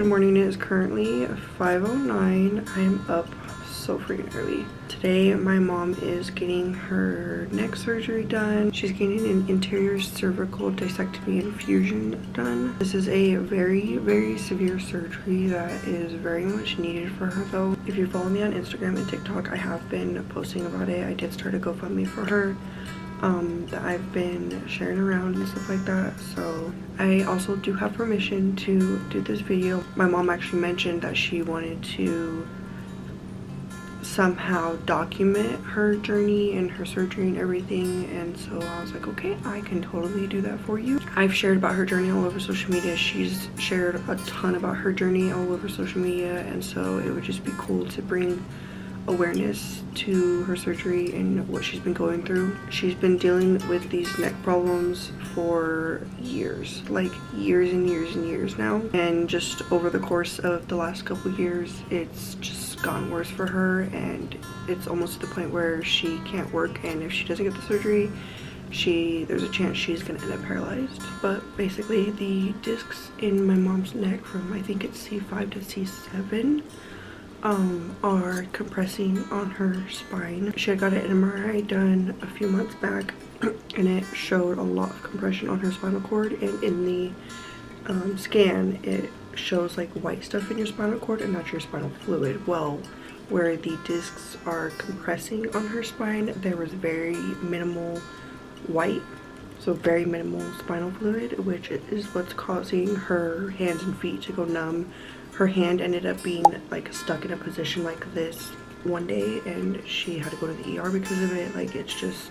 Good morning. It is currently 5:09. I'm up so freaking early. Today my mom is getting her neck surgery done. She's getting an anterior cervical discectomy and fusion done. This is a very severe surgery that is very much needed for her though. If you follow me on Instagram and TikTok, I have been posting about it. I did start a GoFundMe for her that I've been sharing around and stuff like that. So I also do have permission to do this video. My mom actually mentioned that she wanted to somehow document her journey and her surgery and everything, and so I was like, okay, I can totally do that for you. I've shared about her journey all over social media. She's shared a ton about her journey all over social media, and so it would just be cool to bring awareness to her surgery and what she's been going through. She's been dealing with these neck problems for years, like years and years now, and just over the course of the last couple years it's just gotten worse for her, and it's almost to the point where she can't work, and if she doesn't get the surgery, there's a chance she's gonna end up paralyzed. But basically the discs in my mom's neck from I think it's C5 to C7 are compressing on her spine. She had got an MRI done a few months back and it showed a lot of compression on her spinal cord, and in the scan it shows like white stuff in your spinal cord and not your spinal fluid. Well, where the discs are compressing on her spine, there was very minimal white, so very minimal spinal fluid, which is what's causing her hands and feet to go numb. Her hand ended up being like stuck in a position like this one day, and she had to go to the ER because of it. Like, it's just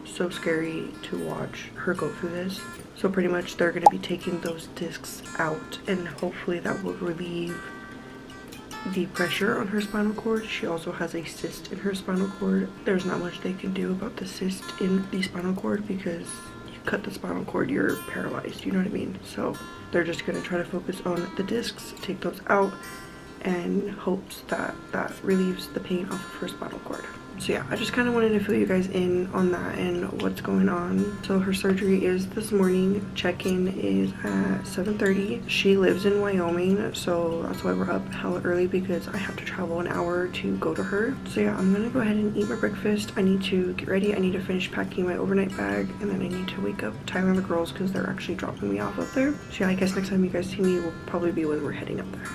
so scary to watch her go through this. So pretty much they're going to be taking those discs out, and hopefully that will relieve the pressure on her spinal cord. She also has a cyst in her spinal cord. There's not much they can do about the cyst in the spinal cord because you cut the spinal cord, you're paralyzed, you know what I mean? So they're just going to try to focus on the discs, take those out, and hopes that that relieves the pain off of her spinal cord. So yeah, I just kind of wanted to fill you guys in on that and what's going on. So her surgery is this morning. Check-in is at 7:30. She lives in Wyoming, so that's why we're up hella early, because I have to travel an hour to go to her. So yeah, I'm gonna go ahead and eat my breakfast. I need to get ready. I need to finish packing my overnight bag, and then I need to wake up Tyler and the girls because they're actually dropping me off up there. So yeah, I guess next time you guys see me will probably be when we're heading up there.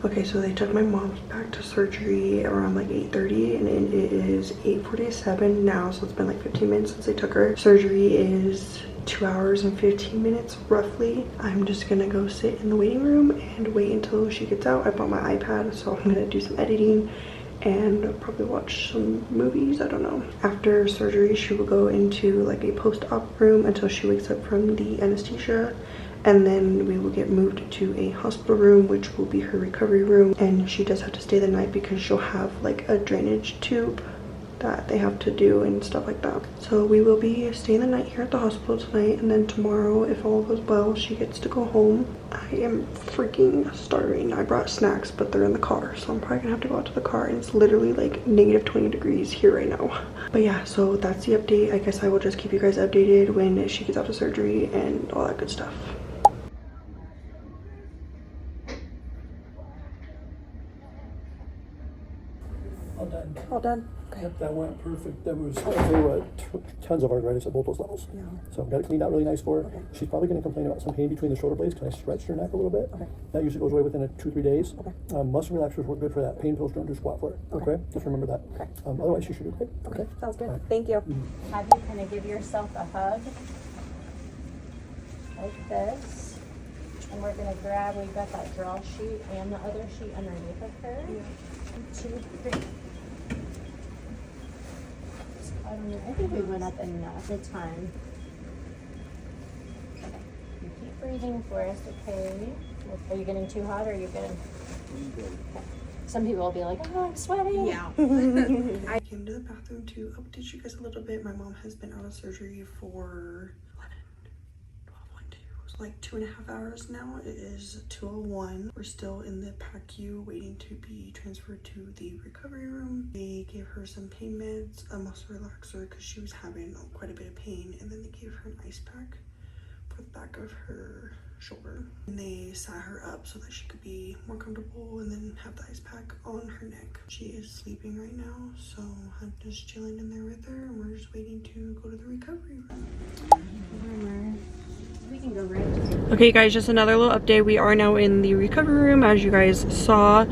Okay, so they took my mom back to surgery around like 8:30, and it is 8:47 now, so it's been like 15 minutes since they took her. Surgery is 2 hours and 15 minutes roughly. I'm just gonna go sit in the waiting room and wait until she gets out. I bought my iPad, so I'm gonna do some editing and probably watch some movies, I don't know. After surgery, she will go into like a post-op room until she wakes up from the anesthesia, and then we will get moved to a hospital room, which will be her recovery room, and she does have to stay the night because she'll have like a drainage tube that they have to do and stuff like that. So we will be staying the night here at the hospital tonight, and then tomorrow, if all goes well, she gets to go home. I am freaking starving. I brought snacks, but they're in the car, so I'm probably gonna have to go out to the car, and it's literally like negative 20 degrees here right now. But yeah, so that's the update. I guess I will just keep you guys updated when she gets out of surgery and all that good stuff. All done. All done? Okay. Yep, that went perfect. There were tons of arthritis at both those levels. Yeah. So got it cleaned out really nice for her. Okay. She's probably going to complain about some pain between the shoulder blades because I stretched her neck a little bit. Okay. That usually goes away within 2-3 days. Okay. Muscle relaxers work good for that. Pain pills don't do squat for it. Okay? Just remember that. Okay. Otherwise, she should do great. Okay. Sounds good. Right. Thank you. Have you kind of give yourself a hug like this, and we're gonna grab, we've got that draw sheet and the other sheet underneath of her. 1, 2, 3. I think we went up enough. It's fine. Okay. You keep breathing for us, okay? Are you getting too hot or are you good? Okay. Some people will be like, oh, I'm sweating. Yeah. I came to the bathroom to update you guys a little bit. My mom has been out of surgery for 2.5 hours now. It is 2:01. We're still in the PACU waiting to be transferred to the recovery room. They gave her some pain meds, a muscle relaxer because she was having quite a bit of pain, and then they gave her an ice pack for the back of her shoulder, and they sat her up so that she could be more comfortable and then have the ice pack on her neck. She is sleeping right now, so I'm just chilling in there with her, and we're just waiting to go to the recovery room. We can go right to Okay guys, just another little update. We are now in the recovery room, as you guys saw.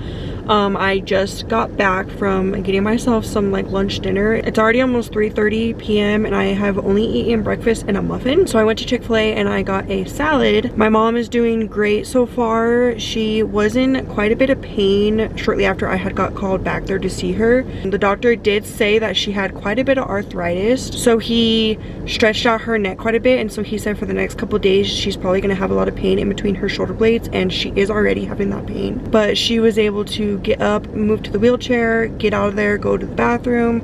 I just got back from getting myself some like lunch dinner. It's already almost 3:30 p.m. and I have only eaten breakfast and a muffin. So I went to Chick-fil-A and I got a salad. My mom is doing great so far. She was in quite a bit of pain shortly after I had got called back there to see her. The doctor did say that she had quite a bit of arthritis, so he stretched out her neck quite a bit, and so he said for the next couple days she's probably going to have a lot of pain in between her shoulder blades, and she is already having that pain. But she was able to get up, move to the wheelchair, get out of there, go to the bathroom,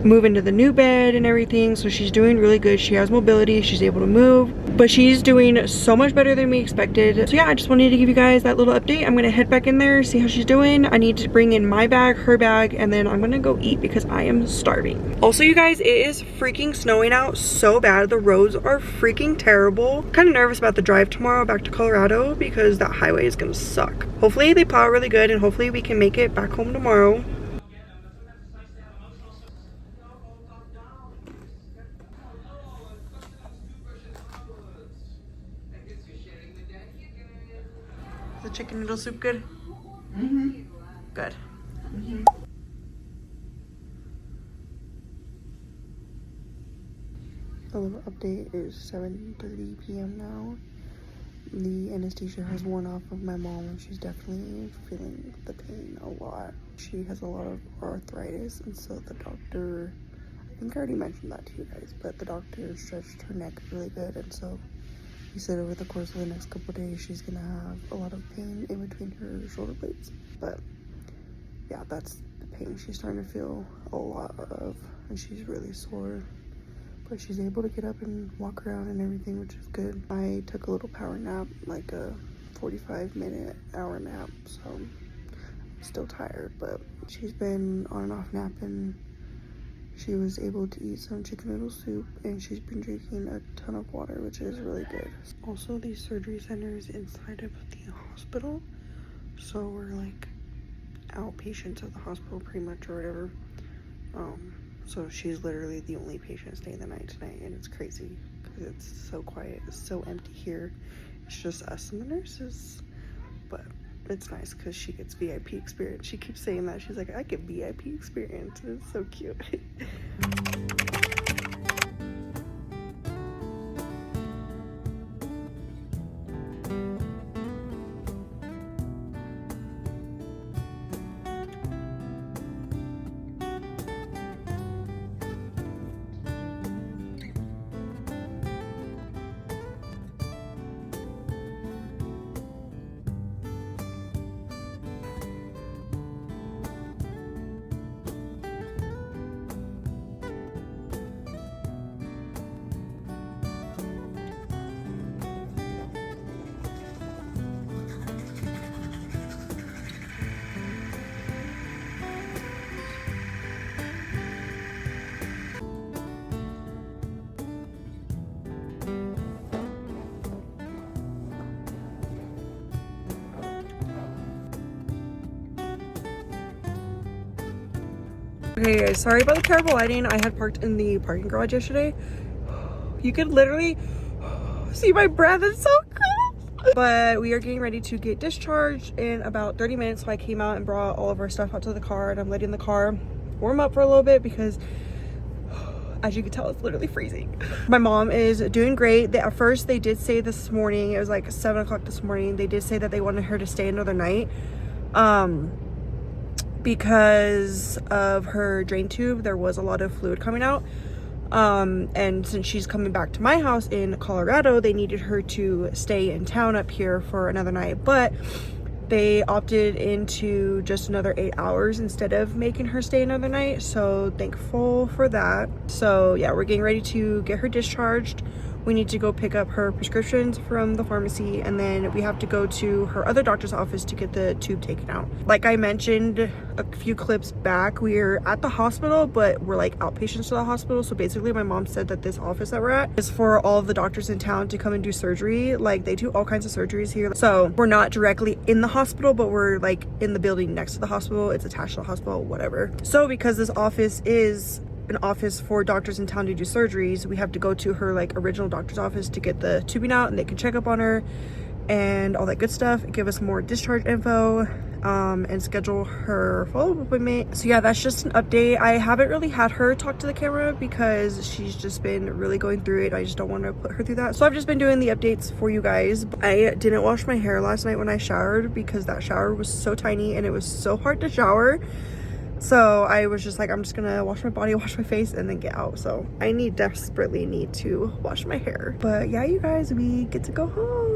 move into the new bed and everything. So she's doing really good. She has mobility, she's able to move, but she's doing so much better than we expected. So yeah, I just wanted to give you guys that little update. I'm gonna head back in there, see how she's doing. I need to bring in my bag, her bag, and then I'm gonna go eat because I am starving. Also, you guys, it is freaking snowing out so bad. The roads are freaking terrible. Kind of nervous about the drive tomorrow back to Colorado because that highway is gonna suck. Hopefully they plow really good and hopefully we can make it back home tomorrow. The chicken noodle soup good? Mm-hmm. Good. Mm-hmm. A little update is 7:30 p.m. now. The anesthesia has worn off of my mom and she's definitely feeling the pain a lot. She has a lot of arthritis, and so the doctor, I think I already mentioned that to you guys, but the doctor stretched her neck really good, and so he said over the course of the next couple of days she's gonna have a lot of pain in between her shoulder blades. But yeah, that's the pain she's starting to feel a lot of, and she's really sore. But she's able to get up and walk around and everything, which is good. I took a little power nap, like a 45-minute hour nap, so I'm still tired, but she's been on and off napping. She was able to eat some chicken noodle soup, and she's been drinking a ton of water, which is really good. Also, the surgery center is inside of the hospital, so we're like outpatients of the hospital pretty much, or whatever. So she's literally the only patient staying the night tonight, and it's crazy because it's so quiet, it's so empty here. It's just us and the nurses, but it's nice because she gets VIP experience. She keeps saying that. She's like, I get VIP experience. It's so cute. Okay guys, sorry about the terrible lighting. I had parked in the parking garage yesterday. You could literally see my breath. It's so cool. But we are getting ready to get discharged in about 30 minutes. So I came out and brought all of our stuff out to the car, and I'm letting the car warm up for a little bit because as you can tell, it's literally freezing. My mom is doing great. At first they did say this morning, it was like 7 o'clock this morning, they did say that they wanted her to stay another night. Because of her drain tube, there was a lot of fluid coming out. And since she's coming back to my house in Colorado, they needed her to stay in town up here for another night, but they opted into just another 8 hours instead of making her stay another night, so thankful for that. So yeah, we're getting ready to get her discharged. We need to go pick up her prescriptions from the pharmacy, and then we have to go to her other doctor's office to get the tube taken out. Like I mentioned a few clips back, we're at the hospital, but we're like outpatients to the hospital. So basically my mom said that this office that we're at is for all of the doctors in town to come and do surgery. Like they do all kinds of surgeries here. So we're not directly in the hospital, but we're like in the building next to the hospital. It's attached to the hospital, whatever. So because this office is an office for doctors in town to do surgeries, we have to go to her like original doctor's office to get the tubing out, and they can check up on her and all that good stuff, give us more discharge info, and schedule her follow-up appointment. So yeah, that's just an update. I haven't really had her talk to the camera because she's just been really going through it. I just don't want to put her through that, so I've just been doing the updates for you guys. I didn't wash my hair last night when I showered because that shower was so tiny and it was so hard to shower. So I was just like, I'm just gonna wash my body, wash my face, and then get out. So I desperately need to wash my hair. But yeah, you guys, we get to go home.